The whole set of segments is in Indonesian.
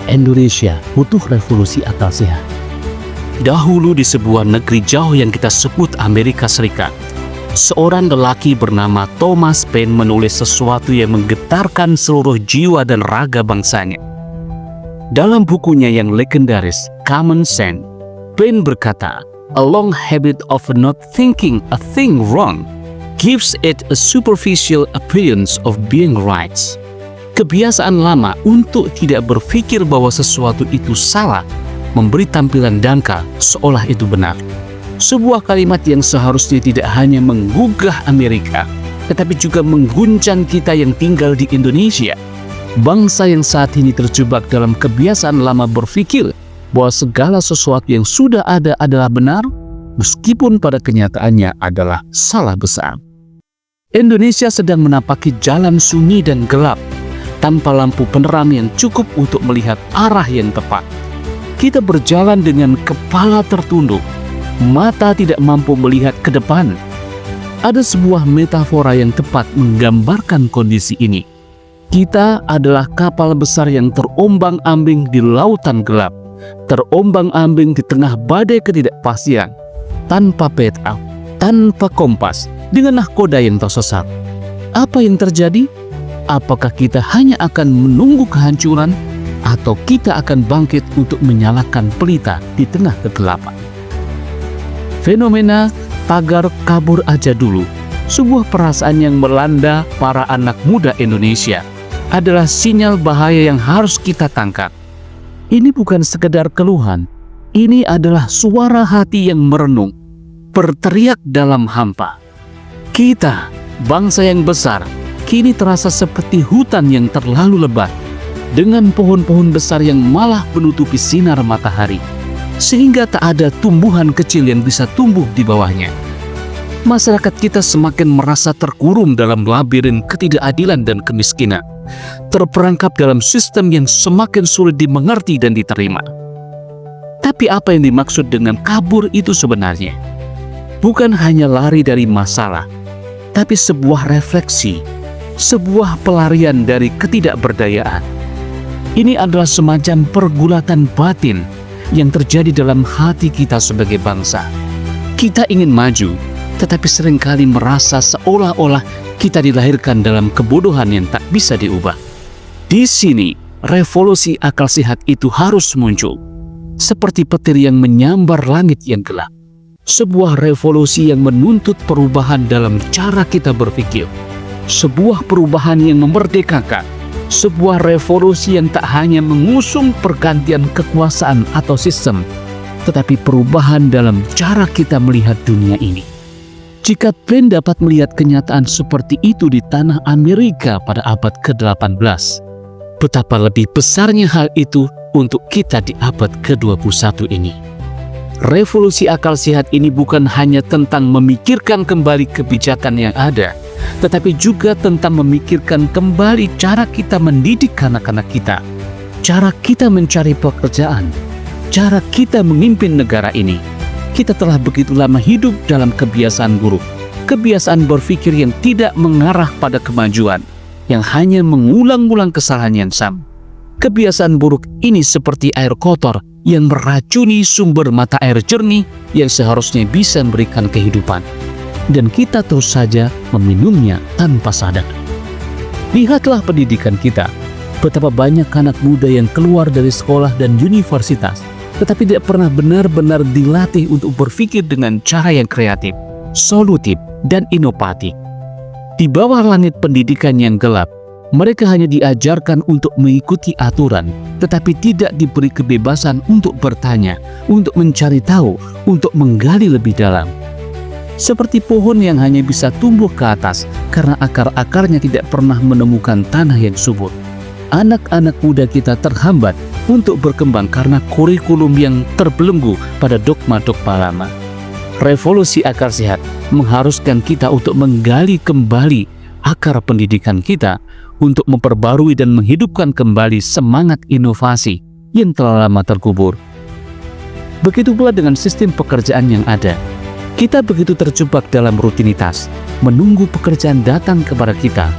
Indonesia butuh revolusi akal sehat. Dahulu di sebuah negeri jauh yang kita sebut Amerika Serikat, seorang lelaki bernama Thomas Paine menulis sesuatu yang menggetarkan seluruh jiwa dan raga bangsanya. Dalam bukunya yang legendaris, Common Sense, Paine berkata, "A long habit of not thinking a thing wrong gives it a superficial appearance of being right." Kebiasaan lama untuk tidak berpikir bahwa sesuatu itu salah memberi tampilan dangkal seolah itu benar. Sebuah kalimat yang seharusnya tidak hanya menggugah Amerika, tetapi juga mengguncang kita yang tinggal di Indonesia. Bangsa yang saat ini terjebak dalam kebiasaan lama berpikir bahwa segala sesuatu yang sudah ada adalah benar, meskipun pada kenyataannya adalah salah besar. Indonesia sedang menapaki jalan sunyi dan gelap, tanpa lampu penerang yang cukup untuk melihat arah yang tepat. Kita berjalan dengan kepala tertunduk, mata tidak mampu melihat ke depan. Ada sebuah metafora yang tepat menggambarkan kondisi ini. Kita adalah kapal besar yang terombang-ambing di lautan gelap, terombang-ambing di tengah badai ketidakpastian, tanpa peta, tanpa kompas, dengan nahkoda yang tersesat. Apa yang terjadi? Apakah kita hanya akan menunggu kehancuran, atau kita akan bangkit untuk menyalakan pelita di tengah kegelapan? Fenomena tagar kabur aja dulu, sebuah perasaan yang melanda para anak muda Indonesia, adalah sinyal bahaya yang harus kita tangkap. Ini bukan sekedar keluhan, ini adalah suara hati yang merenung, berteriak dalam hampa. Kita, bangsa yang besar, kini terasa seperti hutan yang terlalu lebat, dengan pohon-pohon besar yang malah menutupi sinar matahari, sehingga tak ada tumbuhan kecil yang bisa tumbuh di bawahnya. Masyarakat kita semakin merasa terkurung dalam labirin ketidakadilan dan kemiskinan, terperangkap dalam sistem yang semakin sulit dimengerti dan diterima. Tapi apa yang dimaksud dengan kabur itu sebenarnya? Bukan hanya lari dari masalah, tapi sebuah refleksi, sebuah pelarian dari ketidakberdayaan. Ini adalah semacam pergulatan batin yang terjadi dalam hati kita sebagai bangsa. Kita ingin maju, tetapi seringkali merasa seolah-olah kita dilahirkan dalam kebodohan yang tak bisa diubah. Di sini, revolusi akal sehat itu harus muncul, seperti petir yang menyambar langit yang gelap. Sebuah revolusi yang menuntut perubahan dalam cara kita berpikir. Sebuah perubahan yang memerdekakan, sebuah revolusi yang tak hanya mengusung pergantian kekuasaan atau sistem, tetapi perubahan dalam cara kita melihat dunia ini. Jika Paine dapat melihat kenyataan seperti itu di tanah Amerika pada abad ke-18, betapa lebih besarnya hal itu untuk kita di abad ke-21 ini. Revolusi akal sehat ini bukan hanya tentang memikirkan kembali kebijakan yang ada, tetapi juga tentang memikirkan kembali cara kita mendidik anak-anak kita, cara kita mencari pekerjaan, cara kita memimpin negara ini. Kita telah begitu lama hidup dalam kebiasaan buruk, kebiasaan berpikir yang tidak mengarah pada kemajuan, yang hanya mengulang-ulang kesalahan yang sama. Kebiasaan buruk ini seperti air kotor yang meracuni sumber mata air jernih yang seharusnya bisa memberikan kehidupan. Dan kita terus saja meminumnya tanpa sadar. Lihatlah pendidikan kita, betapa banyak anak muda yang keluar dari sekolah dan universitas, tetapi tidak pernah benar-benar dilatih untuk berpikir dengan cara yang kreatif, solutif, dan inovatif. Di bawah langit pendidikan yang gelap, mereka hanya diajarkan untuk mengikuti aturan, tetapi tidak diberi kebebasan untuk bertanya, untuk mencari tahu, untuk menggali lebih dalam. Seperti pohon yang hanya bisa tumbuh ke atas karena akar-akarnya tidak pernah menemukan tanah yang subur. Anak-anak muda kita terhambat untuk berkembang karena kurikulum yang terbelenggu pada dogma-dogma lama. Revolusi akal sehat mengharuskan kita untuk menggali kembali akar pendidikan kita, untuk memperbarui dan menghidupkan kembali semangat inovasi yang telah lama terkubur. Begitu pula dengan sistem pekerjaan yang ada. Kita begitu terjebak dalam rutinitas, menunggu pekerjaan datang kepada kita.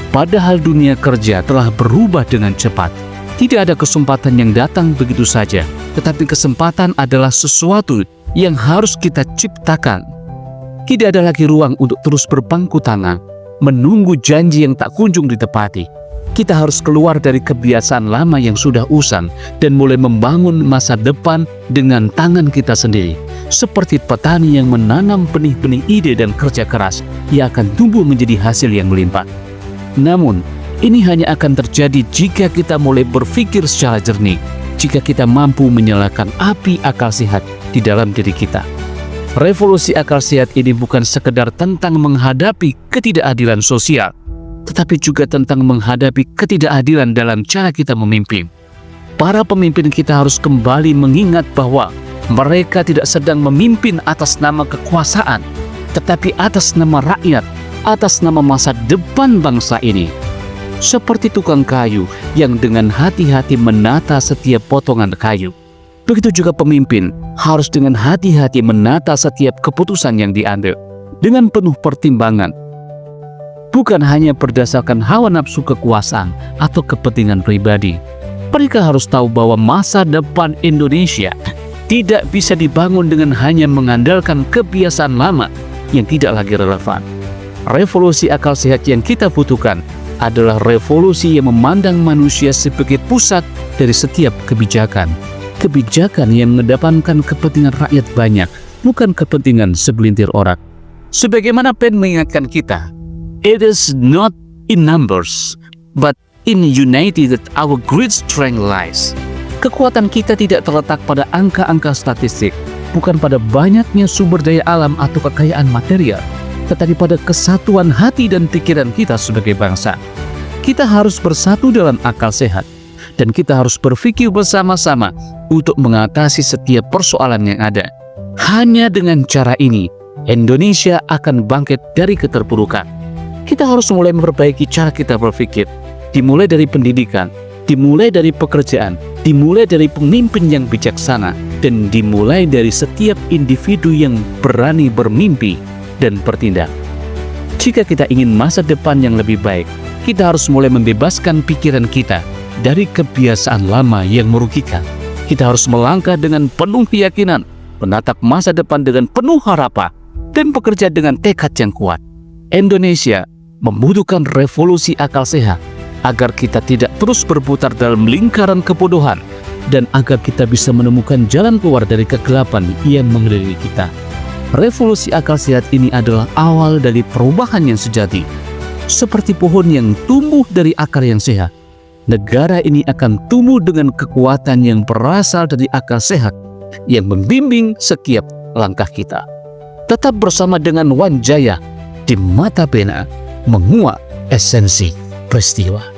Padahal dunia kerja telah berubah dengan cepat. Tidak ada kesempatan yang datang begitu saja, tetapi kesempatan adalah sesuatu yang harus kita ciptakan. Tidak ada lagi ruang untuk terus berpangku tangan, menunggu janji yang tak kunjung ditepati. Kita harus keluar dari kebiasaan lama yang sudah usang dan mulai membangun masa depan dengan tangan kita sendiri. Seperti petani yang menanam benih-benih ide dan kerja keras, ia akan tumbuh menjadi hasil yang melimpah. Namun, ini hanya akan terjadi jika kita mulai berpikir secara jernih, jika kita mampu menyalakan api akal sehat di dalam diri kita. Revolusi akal sehat ini bukan sekedar tentang menghadapi ketidakadilan sosial, tetapi juga tentang menghadapi ketidakadilan dalam cara kita memimpin. Para pemimpin kita harus kembali mengingat bahwa mereka tidak sedang memimpin atas nama kekuasaan, tetapi atas nama rakyat, atas nama masa depan bangsa ini. Seperti tukang kayu yang dengan hati-hati menata setiap potongan kayu, begitu juga pemimpin harus dengan hati-hati menata setiap keputusan yang diambil dengan penuh pertimbangan, bukan hanya berdasarkan hawa nafsu kekuasaan atau kepentingan pribadi. Mereka harus tahu bahwa masa depan Indonesia tidak bisa dibangun dengan hanya mengandalkan kebiasaan lama yang tidak lagi relevan. Revolusi akal sehat yang kita butuhkan adalah revolusi yang memandang manusia sebagai pusat dari setiap kebijakan. Kebijakan yang mengedepankan kepentingan rakyat banyak, bukan kepentingan segelintir orang. Sebagaimana Penn mengingatkan kita, it is not in numbers, but in unity that our great strength lies. Kekuatan kita tidak terletak pada angka-angka statistik, bukan pada banyaknya sumber daya alam atau kekayaan material, tetapi pada kesatuan hati dan pikiran kita sebagai bangsa. Kita harus bersatu dalam akal sehat, dan kita harus berpikir bersama-sama untuk mengatasi setiap persoalan yang ada. Hanya dengan cara ini, Indonesia akan bangkit dari keterpurukan. Kita harus mulai memperbaiki cara kita berpikir, dimulai dari pendidikan, dimulai dari pekerjaan, dimulai dari pemimpin yang bijaksana, dan dimulai dari setiap individu yang berani bermimpi dan bertindak. Jika kita ingin masa depan yang lebih baik, kita harus mulai membebaskan pikiran kita dari kebiasaan lama yang merugikan. Kita harus melangkah dengan penuh keyakinan, menatap masa depan dengan penuh harapan, dan bekerja dengan tekad yang kuat. Indonesia membutuhkan revolusi akal sehat agar kita tidak terus berputar dalam lingkaran kebodohan dan agar kita bisa menemukan jalan keluar dari kegelapan yang mengelilingi kita. Revolusi akal sehat ini adalah awal dari perubahan yang sejati. Seperti pohon yang tumbuh dari akar yang sehat, negara ini akan tumbuh dengan kekuatan yang berasal dari akal sehat yang membimbing setiap langkah kita. Tetap bersama dengan Wan Jaya di Mata Pena, menguak esensi peristiwa.